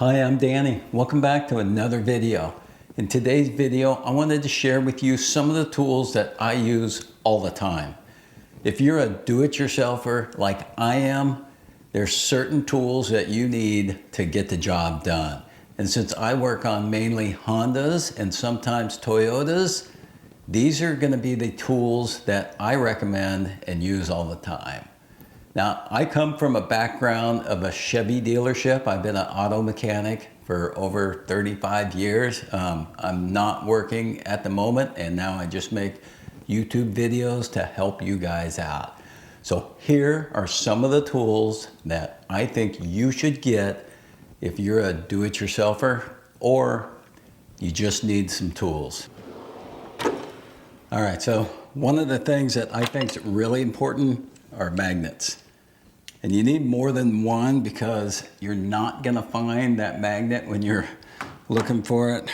Hi, I'm Danny. Welcome back to another video. In today's video, I wanted to share with you some of the tools that I use all the time. If you're a do-it-yourselfer like I am, there's certain tools that you need to get the job done. And since I work on mainly Hondas and sometimes Toyotas, these are going to be the tools that I recommend and use all the time. Now, I come from a background of a Chevy dealership. I've been an auto mechanic for over 35 years. I'm not working at the moment, and now I just make YouTube videos to help you guys out. So here are some of the tools that I think you should get if you're a do-it-yourselfer or you just need some tools. All right, so one of the things that I think is really important are magnets. And you need more than one because you're not gonna find that magnet when you're looking for it.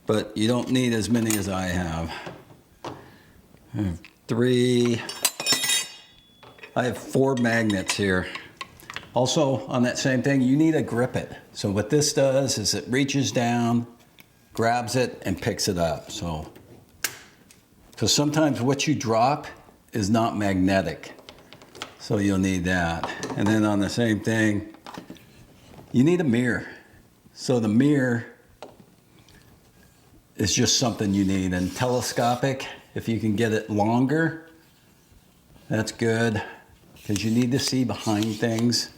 But you don't need as many as I have. I have 3. I have 4 magnets here. Also, on that same thing, you need to grip it. So what this does is it reaches down, grabs it, and picks it up. So sometimes what you drop is not magnetic. So you'll need that. And then on the same thing, you need a mirror. So the mirror is just something you need. And telescopic, if you can get it longer, that's good, because you need to see behind things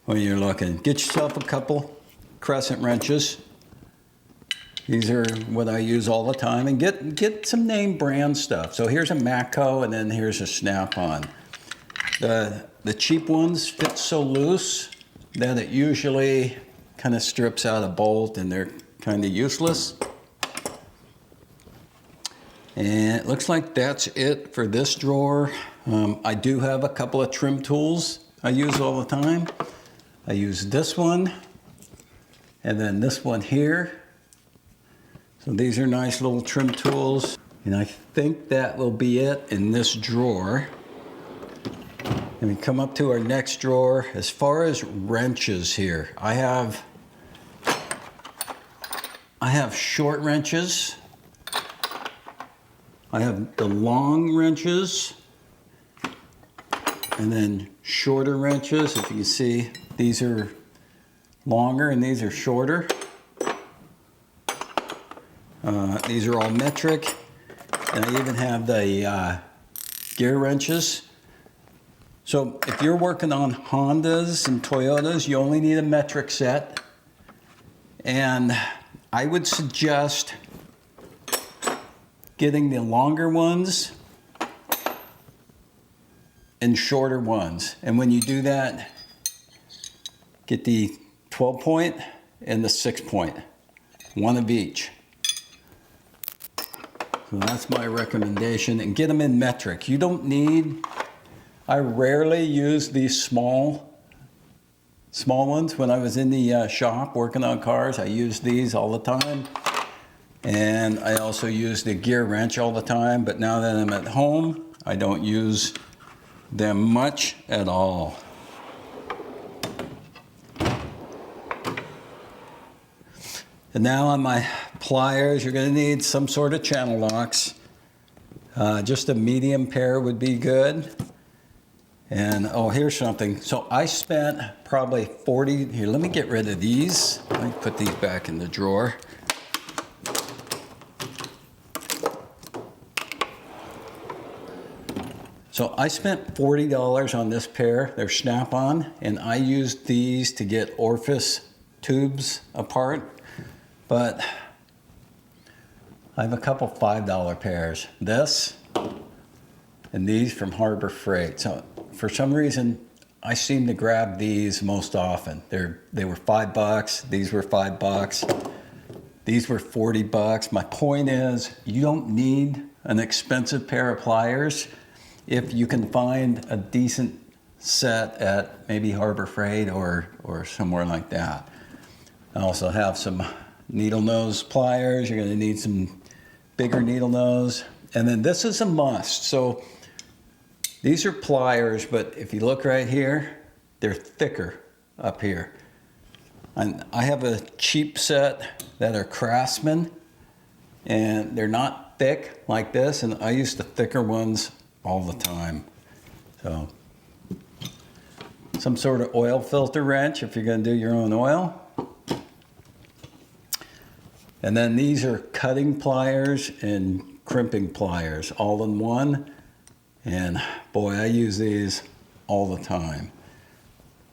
when you're looking. Get yourself a couple crescent wrenches. These are what I use all the time. And get some name brand stuff. So here's a Matco, and then here's a Snap-on. The cheap ones fit so loose that it usually kind of strips out a bolt and they're kind of useless. And it looks like that's it for this drawer. I do have a couple of trim tools I use all the time. I use this one and then this one here. So these are nice little trim tools. And I think that will be it in this drawer. And we come up to our next drawer. As far as wrenches here, I have short wrenches. I have the long wrenches and then shorter wrenches. If you can see, these are longer and these are shorter. These are all metric. And I even have the gear wrenches. So if you're working on Hondas and Toyotas, you only need a metric set. And I would suggest getting the longer ones and shorter ones. And when you do that, get the 12 point and the 6 point, one of each. So that's my recommendation, and get them in metric. You don't need, I rarely use these small ones. When I was in the shop working on cars, I used these all the time. And I also use the gear wrench all the time, but now that I'm at home, I don't use them much at all. And now on my pliers, you're gonna need some sort of channel locks. Just a medium pair would be good. And oh, here's something. So I spent probably 40, here, let me get rid of these. Let me put these back in the drawer. So I spent $40 on this pair. They're Snap-on, and I used these to get orifice tubes apart. But I have a couple $5 pairs. This and these from Harbor Freight. So for some reason, I seem to grab these most often. They were $5. These were $5. These were $40. My point is, you don't need an expensive pair of pliers if you can find a decent set at maybe Harbor Freight or somewhere like that. I also have some needle nose pliers. You're gonna need some bigger needle nose. And then this is a must. So these are pliers, but if you look right here, they're thicker up here. And I have a cheap set that are Craftsman, and they're not thick like this, and I use the thicker ones all the time. So, some sort of oil filter wrench if you're going to do your own oil. And then these are cutting pliers and crimping pliers all in one. And boy, I use these all the time.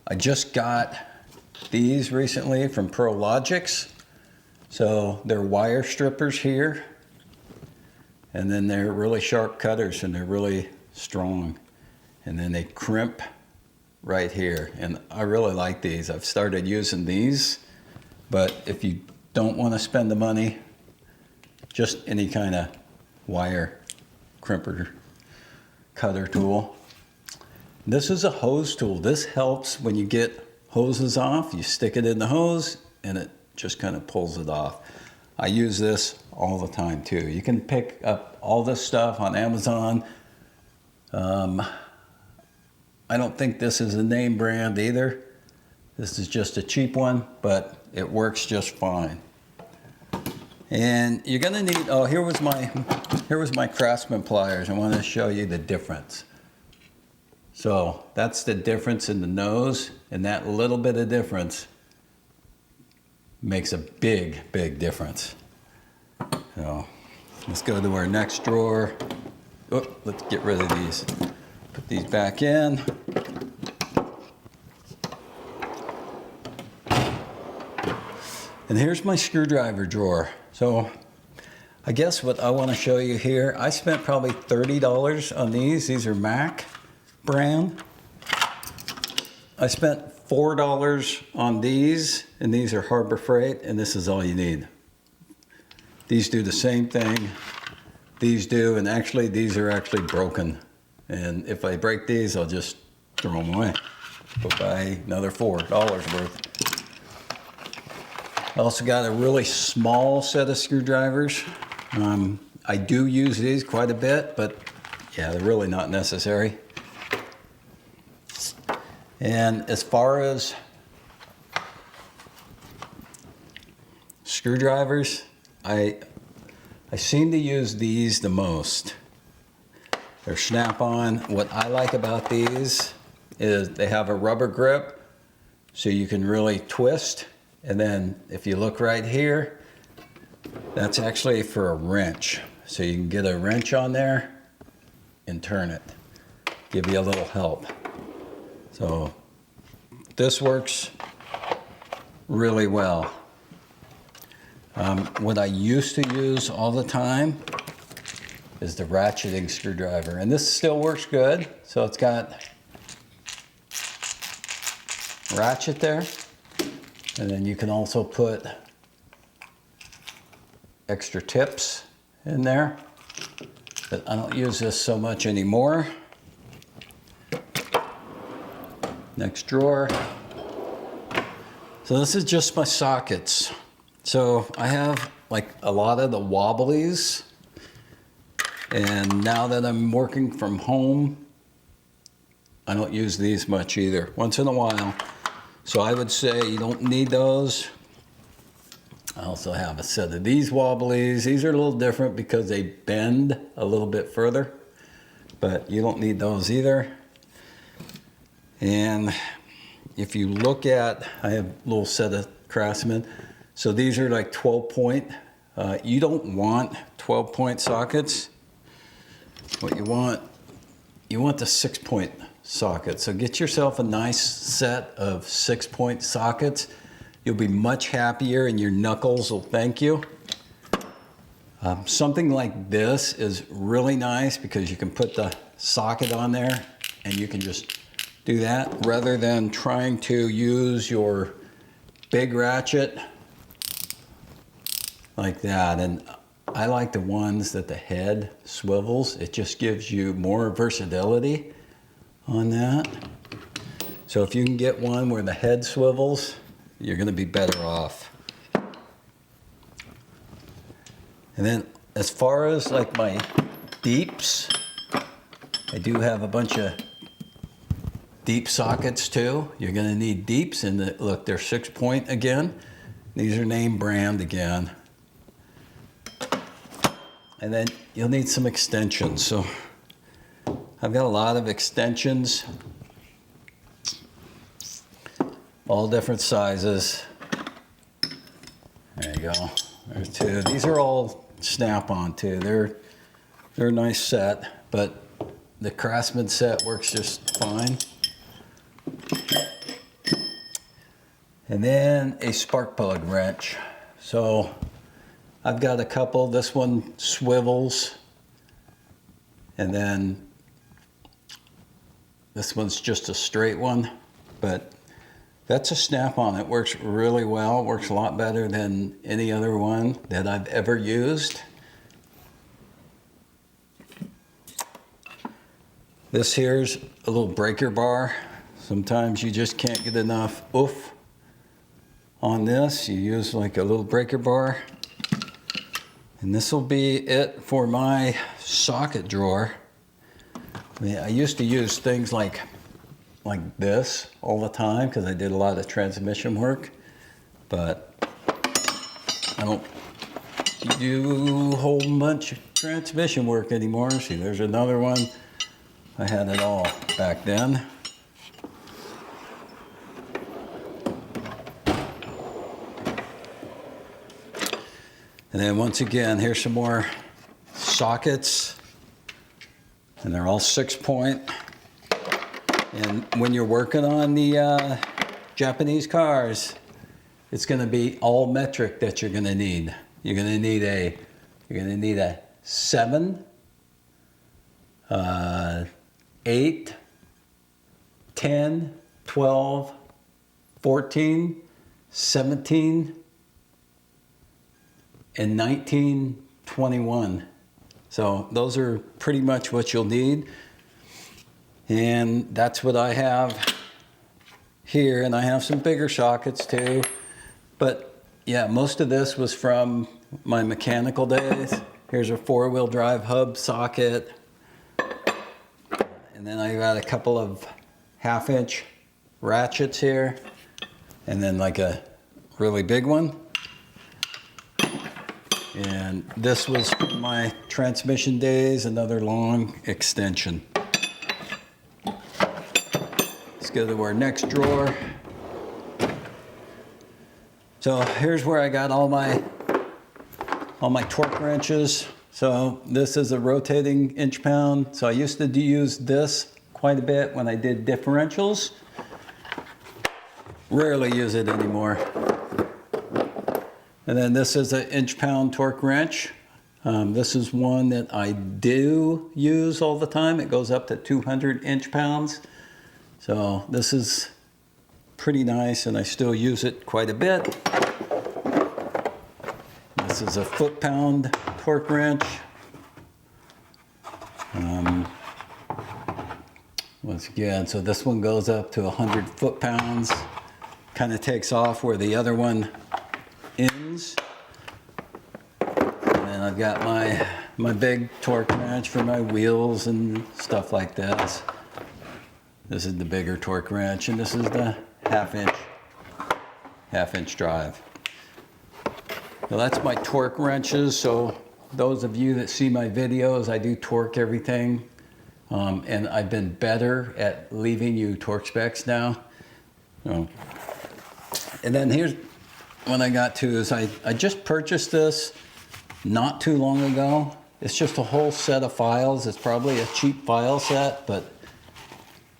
I just got these recently from ProLogics. So they're wire strippers here. And then they're really sharp cutters and they're really strong. And then they crimp right here. And I really like these. I've started using these. But if you don't want to spend the money, just any kind of wire crimper cutter tool. This is a hose tool. This helps when you get hoses off. You stick it in the hose and it just kind of pulls it off. I use this all the time too. You can pick up all this stuff on Amazon. I don't think this is a name brand either. This is just a cheap one, but it works just fine. And you're gonna need, oh, here was my Craftsman pliers. I want to show you the difference. So that's the difference in the nose, and that little bit of difference makes a big, big difference. So let's go to our next drawer. Oh, let's get rid of these. Put these back in. And here's my screwdriver drawer. So I guess what I want to show you here, I spent probably $30 on these. These are Mac brand. I spent $4 on these, and these are Harbor Freight, and this is all you need. These do the same thing. These do, and actually these are actually broken. And if I break these, I'll just throw them away. Go buy another $4 worth. I also got a really small set of screwdrivers. I do use these quite a bit, but yeah, they're really not necessary. And as far as screwdrivers, I seem to use these the most. They're snap-on. What I like about these is they have a rubber grip, so you can really twist. And then if you look right here, that's actually for a wrench. So you can get a wrench on there and turn it. Give you a little help. So this works really well. What I used to use all the time is the ratcheting screwdriver. And this still works good. So it's got ratchet there. And then you can also put extra tips in there. But I don't use this so much anymore. Next drawer. So this is just my sockets. So I have like a lot of the wobblies. And now that I'm working from home, I don't use these much either. Once in a while. So I would say you don't need those. I also have a set of these wobblies. These are a little different because they bend a little bit further, but you don't need those either. And if you look at, I have a little set of Craftsman. So these are like 12-point. You don't want 12-point sockets. What you want the 6-point socket. So get yourself a nice set of 6-point sockets. You'll be much happier and your knuckles will thank you. Something like this is really nice because you can put the socket on there and you can just do that rather than trying to use your big ratchet like that. And I like the ones that the head swivels. It just gives you more versatility on that. So if you can get one where the head swivels, you're going to be better off. And then as far as like my deeps, I do have a bunch of deep sockets too. You're gonna need deeps, and look, they're 6-point again. These are name brand again. And then you'll need some extensions. So I've got a lot of extensions, all different sizes. There you go. There's 2. These are all snap-on too. They're a nice set, but the Craftsman set works just fine. And then a spark plug wrench. So I've got a couple. This one swivels, and then this one's just a straight one, but that's a snap-on. It works really well. It works a lot better than any other one that I've ever used. This here's a little breaker bar. Sometimes you just can't get enough oof on this. You use like a little breaker bar. And this will be it for my socket drawer. I mean, I used to use things like this all the time because I did a lot of transmission work, but I don't do a whole bunch of transmission work anymore. See, there's another one. I had it all back then. And then once again, here's some more sockets, and they're all 6-point. And when you're working on the Japanese cars, it's going to be all metric that you're going to need. You're going to need a 7, 8, 10, 12, 14, 17, and 19, 21. So those are pretty much what you'll need. And that's what I have here. And I have some bigger sockets too. But yeah, most of this was from my mechanical days. Here's a 4-wheel drive hub socket. And then I got a couple of 1/2-inch ratchets here. And then like a really big one. And this was from my transmission days, another long extension. Let's go to our next drawer. So here's where I got all my torque wrenches. So this is a rotating inch-pound. So I used to use this quite a bit when I did differentials. Rarely use it anymore. And then this is an inch-pound torque wrench. This is one that I do use all the time. It goes up to 200 inch-pounds. So this is pretty nice, and I still use it quite a bit. This is a foot-pound torque wrench. Once again, so this one goes up to 100 foot-pounds. Kind of takes off where the other one ends. And I've got my big torque wrench for my wheels and stuff like this. This is the bigger torque wrench, and this is the half-inch drive. So that's my torque wrenches. So those of you that see my videos, I do torque everything. And I've been better at leaving you torque specs now. And then here's what I got to is I just purchased this not too long ago. It's just a whole set of files. It's probably a cheap file set, but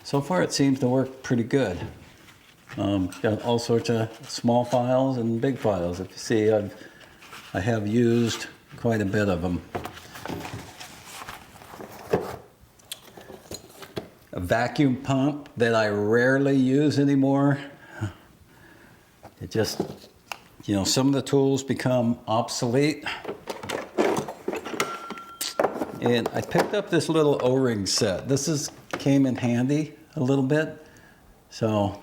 so far it seems to work pretty good. Got all sorts of small files and big files. If you see, I have used quite a bit of them. A vacuum pump that I rarely use anymore. It just, you know, some of the tools become obsolete. And I picked up this little O-ring set. This came in handy a little bit. So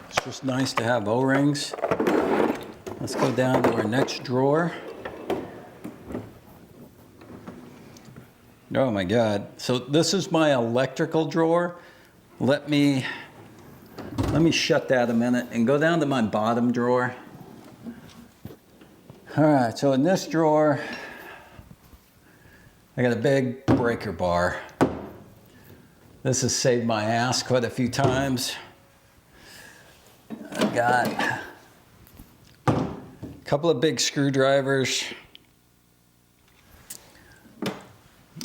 it's just nice to have O-rings. Let's go down to our next drawer. Oh my God. So this is my electrical drawer. Let me let me shut that a minute and go down to my bottom drawer. All right, so in this drawer, I got a big breaker bar. This has saved my ass quite a few times. I've got a couple of big screwdrivers.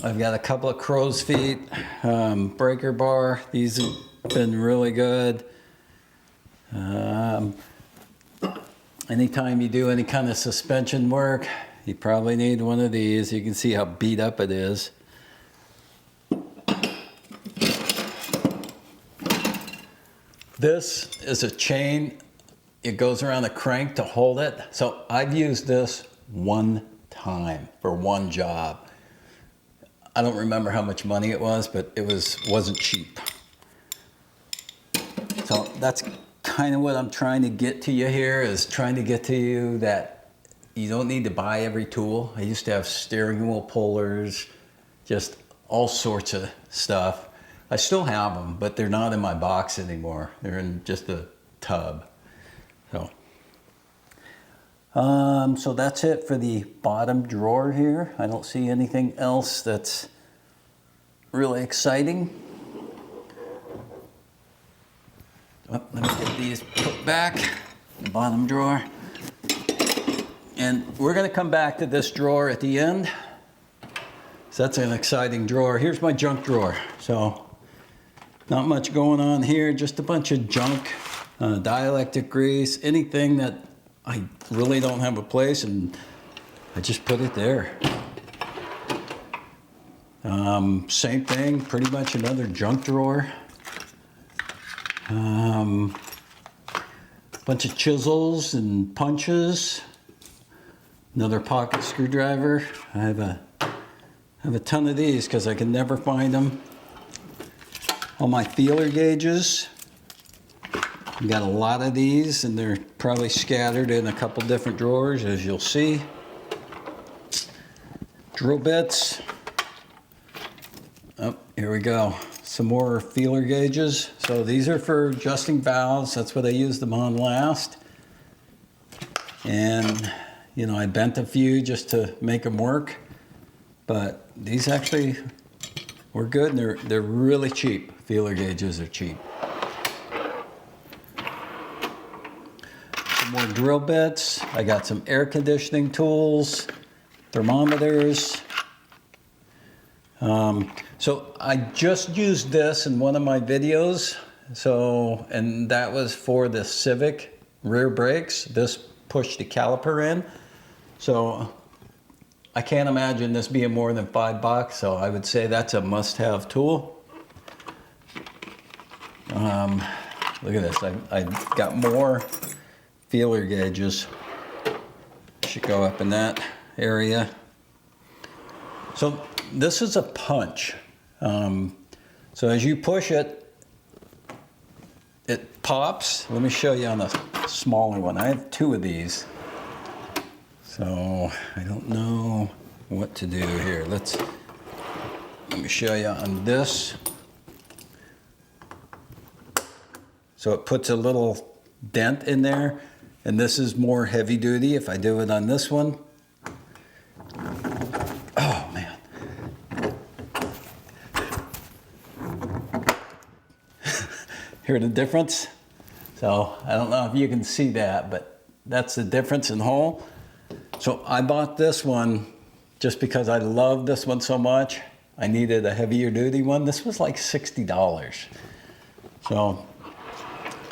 I've got a couple of crow's feet, breaker bar. These have been really good. Anytime you do any kind of suspension work, you probably need one of these. You can see how beat up it is. This is a chain. It goes around a crank to hold it. So I've used this one time for one job. I don't remember how much money it was, but it wasn't cheap. So that's kind of what I'm trying to get to you here, is trying to get to you that you don't need to buy every tool. I used to have steering wheel pullers, just all sorts of stuff. I still have them, but they're not in my box anymore. They're in just a tub. So that's it for the bottom drawer here. I don't see anything else that's really exciting. Oh, let me get these put back in the bottom drawer. And we're going to come back to this drawer at the end. So that's an exciting drawer. Here's my junk drawer. So not much going on here, just a bunch of junk, dielectric grease, anything that I really don't have a place, and I just put it there. Same thing, pretty much another junk drawer. Bunch of chisels and punches. Another pocket screwdriver. I have a ton of these because I can never find them. All my feeler gauges. I've got a lot of these, and they're probably scattered in a couple different drawers, as you'll see. Drill bits. Oh, here we go. Some more feeler gauges. So these are for adjusting valves. That's what I used them on last. And, you know, I bent a few just to make them work. But these actually were good, and they're really cheap. Feeler gauges are cheap. Some more drill bits. I got some air conditioning tools, thermometers. So I just used this in one of my videos. And that was for the Civic rear brakes. This pushed the caliper in. So I can't imagine this being more than $5. So I would say that's a must-have tool. Look at this. I've got more feeler gauges. Should go up in that area. So this is a punch. So as you push it, it pops. Let me show you on a smaller one. I have two of these. So I don't know what to do here. Let me show you on this. So it puts a little dent in there, and this is more heavy duty. If I do it on this one, oh man. Hear the difference? So I don't know if you can see that, but that's the difference in hole. So I bought this one just because I love this one so much. I needed a heavier duty one. This was like $60. So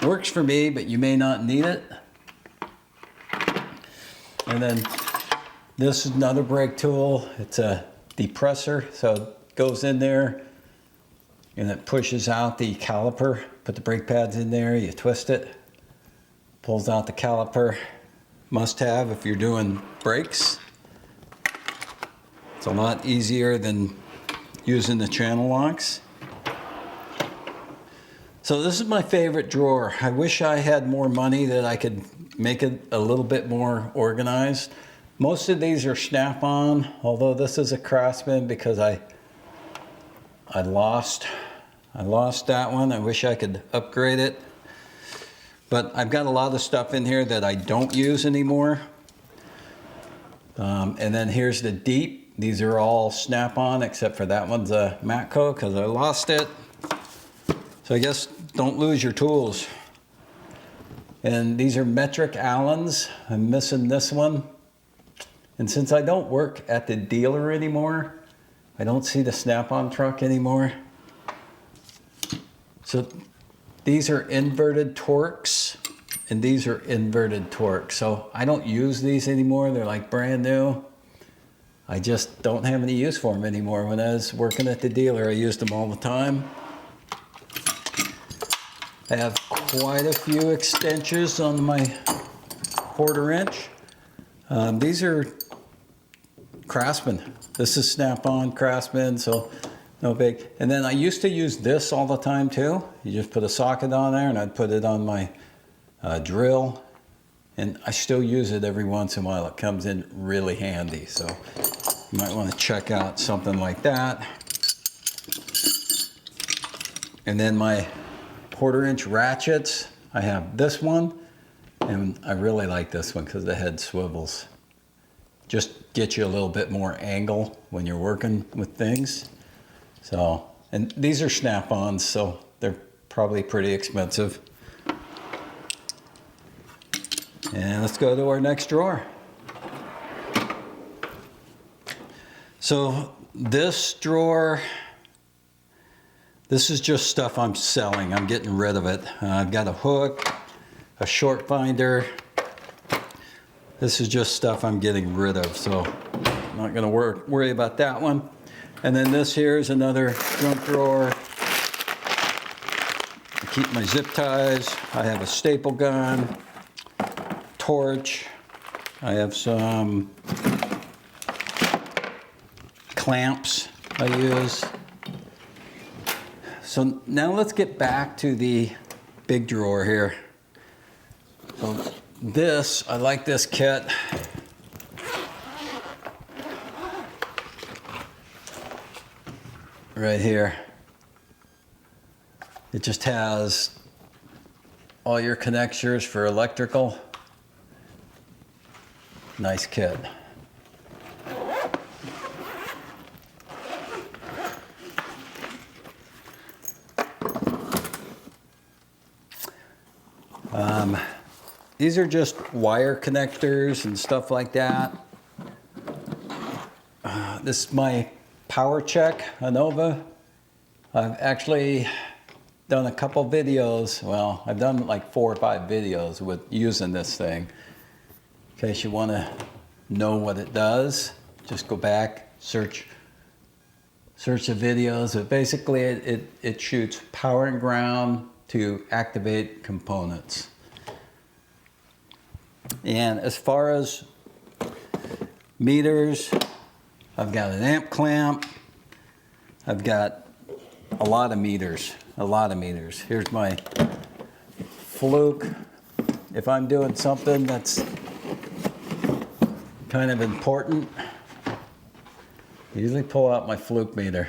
works for me, but you may not need it. And then this is another brake tool. It's a depressor, so it goes in there and it pushes out the caliper. Put the brake pads in there, you twist it, pulls out the caliper. Must have if you're doing brakes. It's a lot easier than using the channel locks. So this is my favorite drawer. I wish I had more money that I could make it a little bit more organized. Most of these are snap-on, although this is a Craftsman because I lost that one. I wish I could upgrade it. But I've got a lot of stuff in here that I don't use anymore. And then here's the deep. These are all snap-on, except for that one's a Matco because I lost it. So I guess don't lose your tools. And these are metric Allens. I'm missing this one. And since I don't work at the dealer anymore, I don't see the snap-on truck anymore. So these are inverted Torx, and these are inverted Torx. So I don't use these anymore. They're like brand new. I just don't have any use for them anymore. When I was working at the dealer, I used them all the time. I have quite a few extensions on my 1/4 inch. These are Craftsman. This is snap-on Craftsman, so no big. And then I used to use this all the time too. You just put a socket on there and I'd put it on my drill. And I still use it every once in a while. It comes in really handy. So you might want to check out something like that. And then my 1/4 inch ratchets, I have this one, and I really like this one because the head swivels. Just get you a little bit more angle when you're working with things. So, and these are snap-ons, so they're probably pretty expensive. And let's go to our next drawer. So this drawer, this is just stuff I'm selling. I'm getting rid of it. I've got a hook, a short finder. This is just stuff I'm getting rid of, so I'm not gonna worry about that one. And then this here is another junk drawer. I keep my zip ties. I have a staple gun, torch. I have some clamps I use. So now let's get back to the big drawer here. So this, I like this kit. Right here. It just has all your connectors for electrical. Nice kit. These are just wire connectors and stuff like that. This is my power check, ANOVA. I've actually done a couple videos. Well, I've done like 4 or 5 videos with using this thing. In case you want to know what it does, just go back, search the videos. But basically, it shoots power and ground to activate components. And as far as meters, I've got an amp clamp. I've got a lot of meters, Here's my fluke. If I'm doing something that's kind of important, I usually pull out my fluke meter.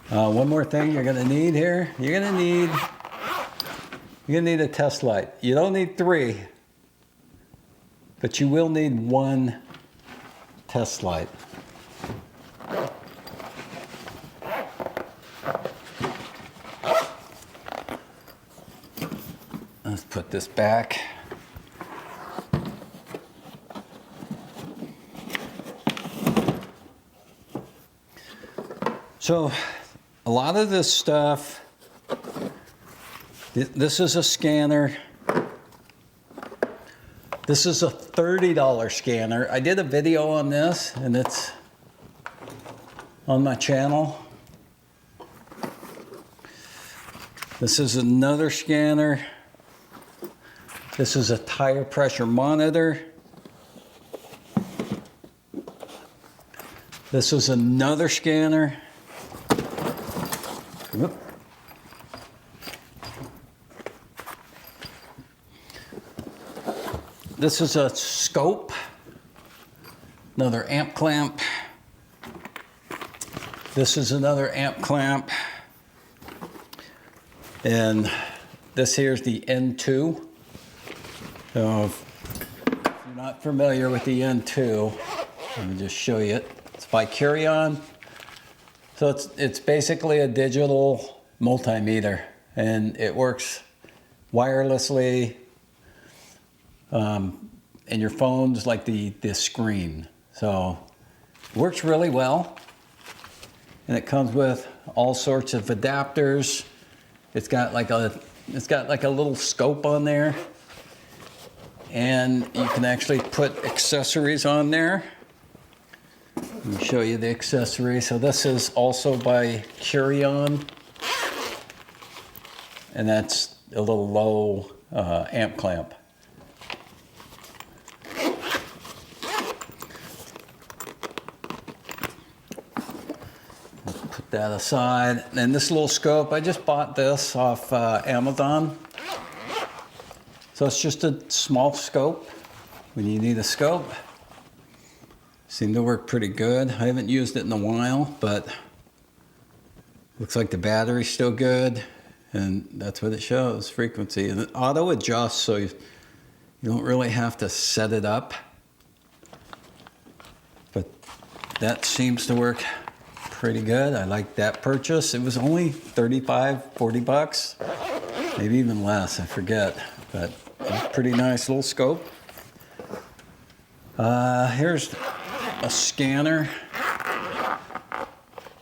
One more thing you're gonna need here. You're gonna need a test light. You don't need 3, but you will need 1 test light. Let's put this back. So a lot of this stuff, this is a scanner. This is a $30 scanner. I did a video on this and it's on my channel. This is another scanner. This is a tire pressure monitor. This is another scanner. Whoop. This is a scope, another amp clamp. This is another amp clamp. And this here's the N2. So if you're not familiar with the N2, let me just show you it. It's by Curion. So it's basically a digital multimeter, and it works wirelessly, and your phone's like the screen. So it works really well, and it comes with all sorts of adapters. It's got like a little scope on there, and you can actually put accessories on there. Let me show you the accessory. So this is also by Curion, and that's a little low amp clamp. Put that aside. And this little scope, I just bought this off Amazon. So it's just a small scope when you need a scope. Seemed to work pretty good. I haven't used it in a while, but looks like the battery's still good, and that's what it shows, frequency. And it auto adjusts, so you don't really have to set it up. But that seems to work pretty good. I like that purchase. It was only 35, 40 bucks, maybe even less, I forget. But it's a pretty nice little scope. Here's a scanner.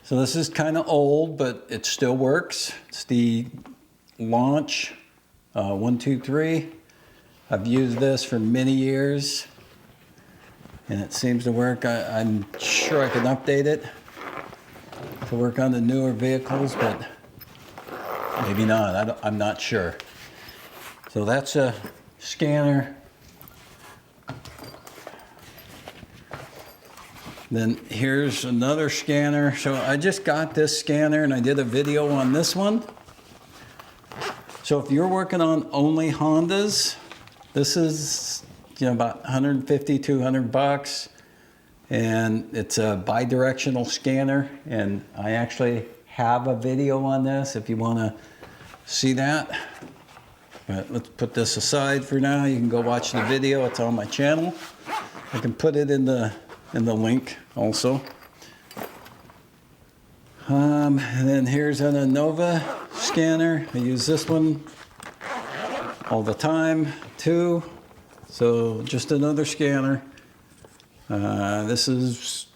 So this is kind of old, but it still works. It's the Launch 123. I've used this for many years, and it seems to work. I'm sure I can update it to work on the newer vehicles, but maybe not. I'm not sure. So that's a scanner. Then here's another scanner. So I just got this scanner, and I did a video on this one. So if you're working on only Hondas, this is about 150, 200 bucks. And it's a bi-directional scanner. And I actually have a video on this if you want to see that. But let's put this aside for now. You can go watch the video. It's on my channel. I can put it in the link also. And then here's an Innova scanner. I use this one all the time too. So just another scanner. This is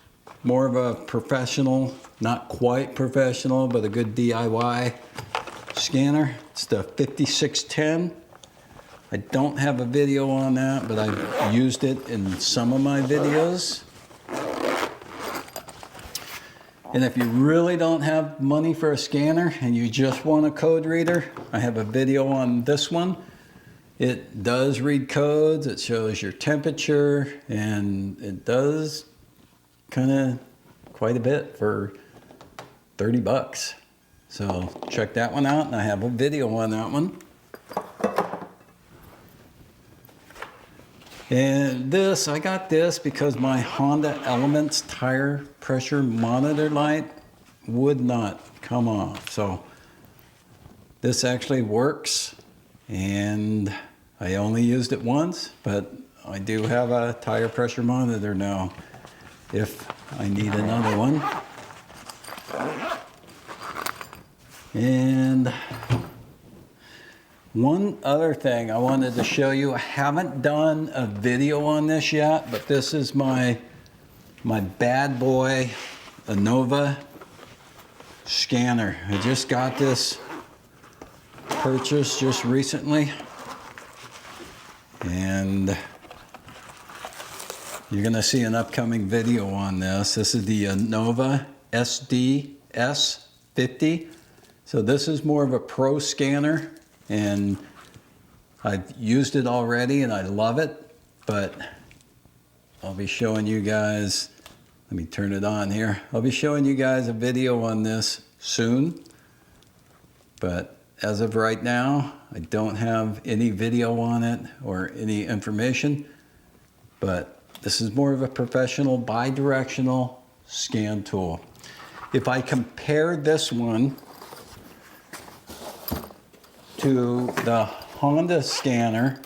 more of a professional, not quite professional, but a good DIY scanner. It's the 5610. I don't have a video on that, but I've used it in some of my videos. And if you really don't have money for a scanner and you just want a code reader, I have a video on this one. It does read codes, it shows your temperature, and it does kind of quite a bit for 30 bucks. So check that one out, and I have a video on that one. And this, I got this because my Honda Elements tire pressure monitor light would not come off. So this actually works, and I only used it once, but I do have a tire pressure monitor now if I need another one. And one other thing I wanted to show you, I haven't done a video on this yet, but this is my bad boy Innova scanner. I just got this purchase just recently, and you're gonna see an upcoming video on this. This is the Innova SDS50. So this is more of a pro scanner, and I've used it already and I love it, but I'll be showing you guys, let me turn it on here. I'll be showing you guys a video on this soon, but as of right now, I don't have any video on it or any information, but this is more of a professional bi-directional scan tool. if I compare this one to the Honda scanner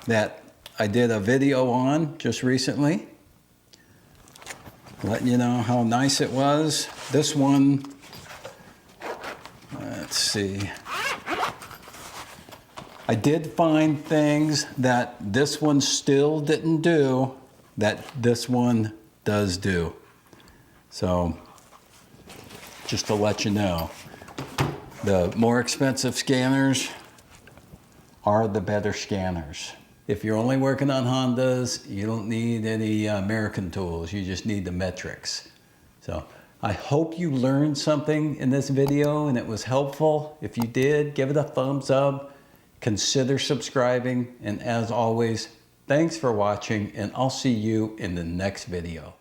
that I did a video on just recently, letting you know how nice it was. This one, let's see. I did find things that this one still didn't do that this one does do. So, just to let you know, the more expensive scanners are the better scanners. If you're only working on Hondas, you don't need any American tools. You just need the metrics. So I hope you learned something in this video and it was helpful. If you did, give it a thumbs up. Consider subscribing. And as always, thanks for watching, and I'll see you in the next video.